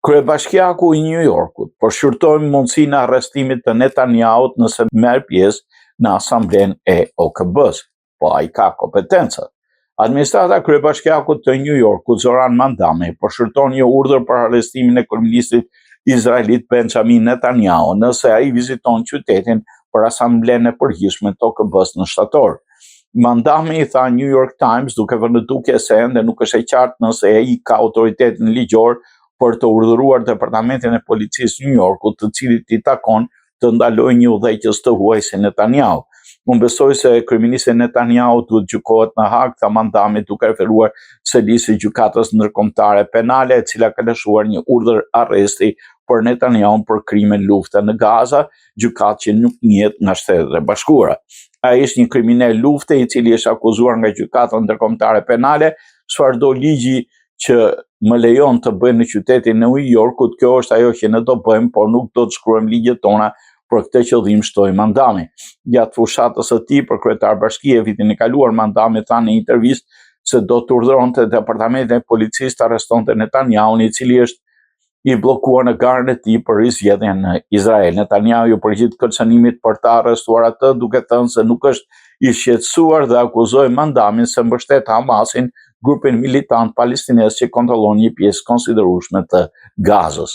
Kryebashkiaku i New Yorkut përshkruajmë mundësinë e arrestimit të Netanyahut nëse merr pjesë në asamblen e OKB-s, po ai ka kompetenca. Administrata e kryebashkiakut të New Yorkut, Zoran Mandami, përshkruan një urdhër për arrestimin e kryeministit izraelit Benjamin Netanyahu nëse ai viziton qytetin për asamblen e përgjithshme të OKB-s në shtator. Mandami i tha New York Times duke vënë duke se ende nuk është e qartë nëse ai ka autoritetin ligjor për të urdhëruar Departamentin e Policisë New Yorkut, të cilit i takon të ndalojë një udhëheqës të huaj si Netanyahu. Unë besoj se kryeministri Netanyahu duhet gjykohet në Hag, tha Mandami, duke referuar selisë së gjykatës ndërkombëtare penale, e cila ka lëshuar një urdhër arresti për Netanyahu për krime lufte në Gaza, gjykatë që nuk njihet nga Shtetet e Bashkuara. Ai është një kriminal lufte i cili është akuzuar nga gjykata ndërkombëtare penale, çfarëdo ligji që më lejon të bëjmë në qytetin e New Yorkut, kjo është ajo që ne do bëjmë, por nuk do të shkruajmë ligjet tona për këtë qëllim, shtoi Mandami. Gjatë fushatës së tij për kryetar bashkie vitin e kaluar, Mandami tha në intervistë se do të urdhëronte Departamentin e Policisë të arrestonte Netanyahun, i cili është i bllokuar në garën e tij për rizgjedhjen në Izrael. Netanyahu ju përgjigj kërcënimit për të arrestuar atë, duke thënë se nuk është i shqetësuar dhe akuzoi Mandamin se mbështet Hamasin, grupin militant palestinez që kontrollon një pjesë konsiderueshme të Gazës.